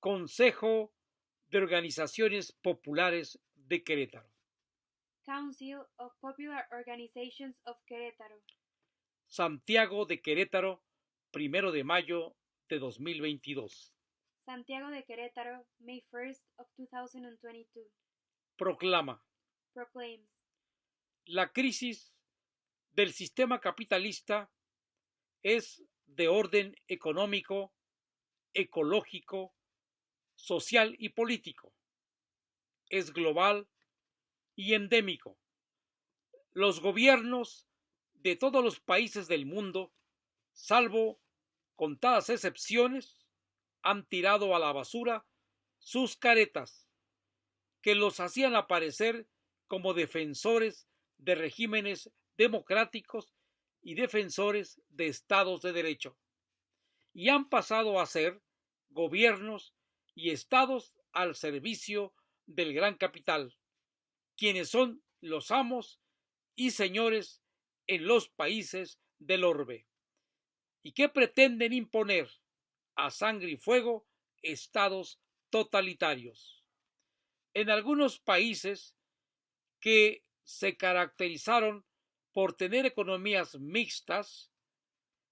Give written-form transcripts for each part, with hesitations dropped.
Consejo de Organizaciones Populares de Querétaro. Council of Popular Organizations of Querétaro. Santiago de Querétaro, 1 de mayo de 2022. Santiago de Querétaro, May 1st of 2022. Proclama. Proclaims. La crisis del sistema capitalista es de orden económico, ecológico, social y político. Es global y endémico. Los gobiernos de todos los países del mundo, salvo contadas excepciones, han tirado a la basura sus caretas, que los hacían aparecer como defensores de regímenes democráticos y defensores de estados de derecho, y han pasado a ser gobiernos y estados al servicio del gran capital, quienes son los amos y señores en los países del orbe, y que pretenden imponer a sangre y fuego estados totalitarios. En algunos países que se caracterizaron por tener economías mixtas,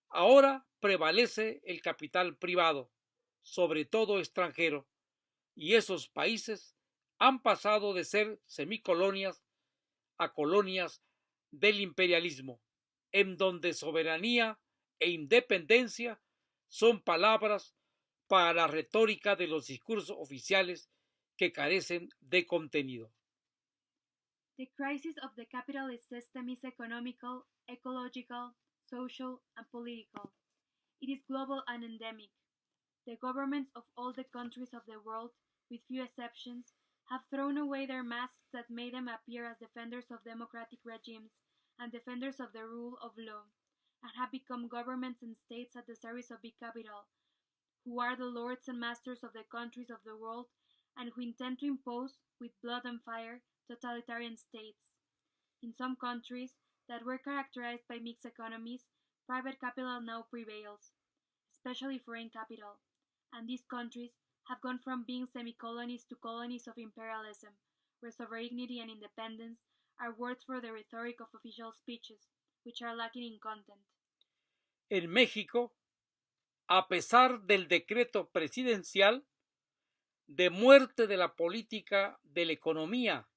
ahora prevalece el capital privado, sobre todo extranjero, y esos países han pasado de ser semicolonias a colonias del imperialismo, en donde soberanía e independencia son palabras para la retórica de los discursos oficiales que carecen de contenido. The crisis of the capitalist system is economical, ecological, social, and political. It is global and endemic. The governments of all the countries of the world, with few exceptions, have thrown away their masks that made them appear as defenders of democratic regimes and defenders of the rule of law, and have become governments and states at the service of big capital, who are the lords and masters of the countries of the world and who intend to impose, with blood and fire, totalitarian states. In some countries that were characterized by mixed economies, private capital now prevails, especially foreign capital, and these countries have gone from being semi-colonies to colonies of imperialism, where sovereignty and independence are words for the rhetoric of official speeches, which are lacking in content. En México, a pesar del decreto presidencial de muerte de la política de la economía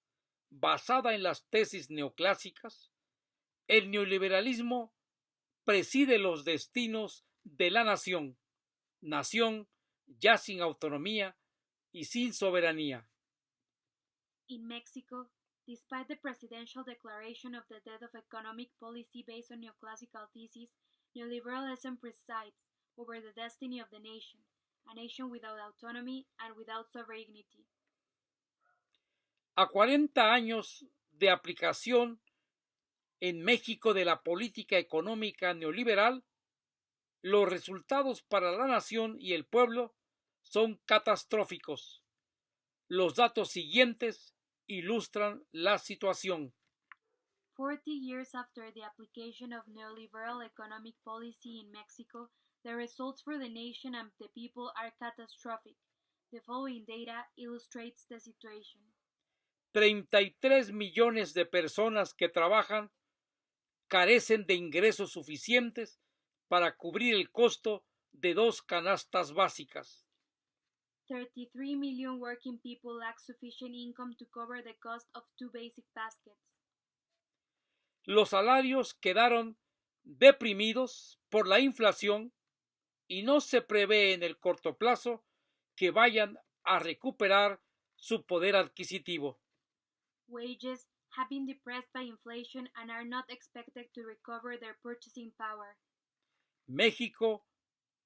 basada en las tesis neoclásicas, el neoliberalismo preside los destinos de la nación, nación ya sin autonomía y sin soberanía. In Mexico, despite the presidential declaration of the death of economic policy based on neoclassical theses, neoliberalism presides over the destiny of the nation, a nation without autonomy and without sovereignty. A 40 años de aplicación en México de la política económica neoliberal, los resultados para la nación y el pueblo son catastróficos. Los datos siguientes ilustran la situación. 40 years after the application of neoliberal economic policy in Mexico, the results for the nation and the people are catastrophic. The following data illustrates the situation. 33 millones de personas que trabajan carecen de ingresos suficientes para cubrir el costo de 2 canastas básicas. 33 million working people lack sufficient income to cover the cost of 2 basic baskets. Los salarios quedaron deprimidos por la inflación y no se prevé en el corto plazo que vayan a recuperar su poder adquisitivo. Wages have been depressed by inflation and are not expected to recover their purchasing power. México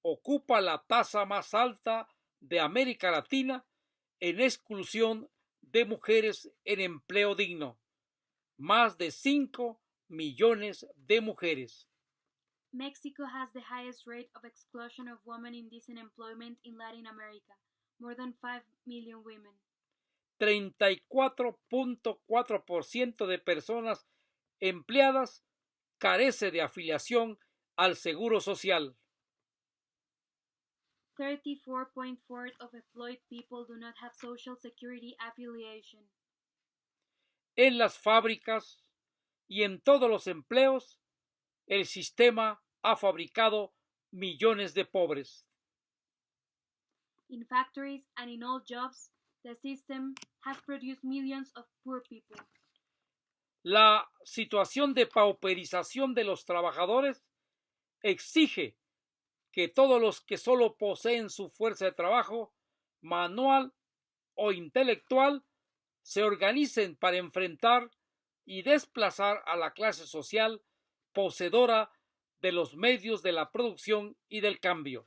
ocupa la tasa más alta de América Latina en exclusión de mujeres en empleo digno, más de 5 millones de mujeres. Mexico has the highest rate of exclusion of women in decent employment in Latin America, more than 5 million women. 34.4% de personas empleadas carece de afiliación al Seguro Social. 34.4% of employed people do not have social security affiliation. En las fábricas y en todos los empleos, el sistema ha fabricado millones de pobres. In factories and in all jobs, the system has produced millions of poor people. La situación de pauperización de los trabajadores exige que todos los que solo poseen su fuerza de trabajo, manual o intelectual, se organicen para enfrentar y desplazar a la clase social poseedora de los medios de la producción y del cambio.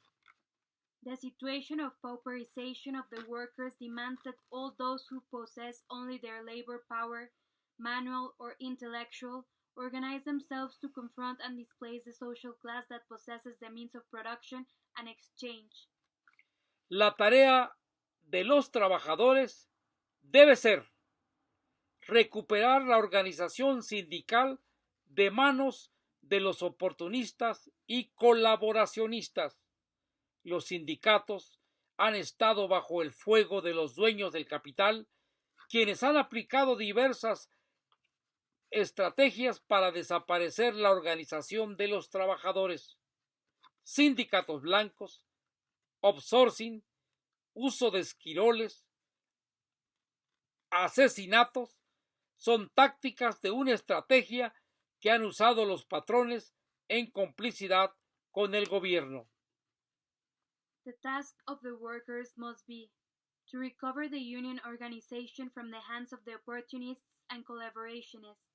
The situation of pauperization of the workers demands that all those who possess only their labor power, manual or intellectual, organize themselves to confront and displace the social class that possesses the means of production and exchange. La tarea de los trabajadores debe ser recuperar la organización sindical de manos de los oportunistas y colaboracionistas. Los sindicatos han estado bajo el fuego de los dueños del capital, quienes han aplicado diversas estrategias para desaparecer la organización de los trabajadores. Sindicatos blancos, outsourcing, uso de esquiroles, asesinatos, son tácticas de una estrategia que han usado los patrones en complicidad con el gobierno. The task of the workers must be to recover the union organization from the hands of the opportunists and collaborationists.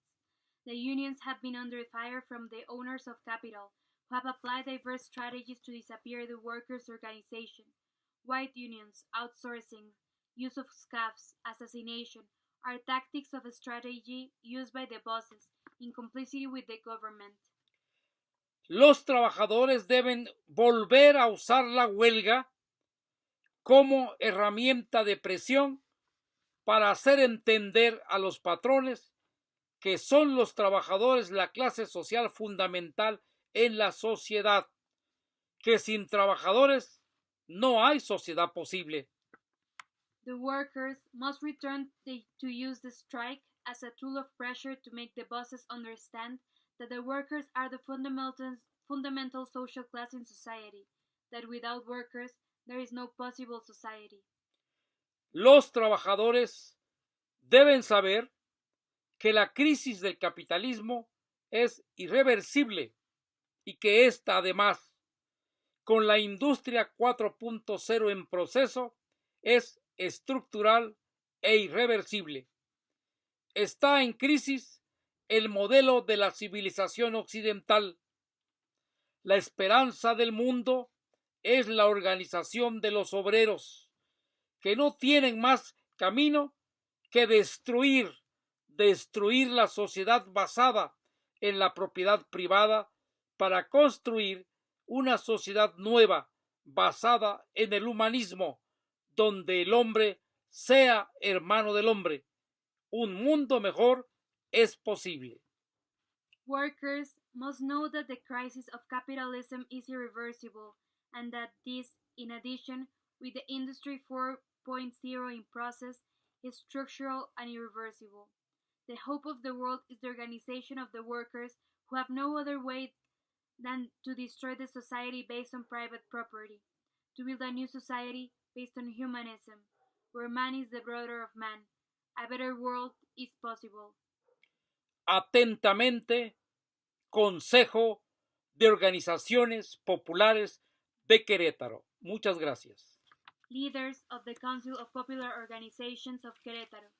The unions have been under fire from the owners of capital, who have applied diverse strategies to disappear the workers' organization. White unions, outsourcing, use of scabs, assassination, are tactics of a strategy used by the bosses, in complicity with the government. Los trabajadores deben volver a usar la huelga como herramienta de presión para hacer entender a los patrones que son los trabajadores la clase social fundamental en la sociedad, que sin trabajadores no hay sociedad posible. The workers must return to use the strike as a tool of pressure to make the bosses understand that the workers are the fundamental social class in society, that without workers there is no possible society. Los trabajadores deben saber que la crisis del capitalismo es irreversible y que esta, además, con la industria 4.0 en proceso, es estructural e irreversible. Está en crisis el modelo de la civilización occidental. La esperanza del mundo es la organización de los obreros, que no tienen más camino que destruir la sociedad basada en la propiedad privada para construir una sociedad nueva basada en el humanismo, donde el hombre sea hermano del hombre. Un mundo mejor es posible. Workers must know that the crisis of capitalism is irreversible and that this, in addition, with the Industry 4.0 in process, is structural and irreversible. The hope of the world is the organization of the workers who have no other way than to destroy the society based on private property, to build a new society based on humanism, where man is the brother of man. A better world is possible. Atentamente, Consejo de Organizaciones Populares de Querétaro. Muchas gracias. Leaders of the Council of Popular Organizations of Querétaro.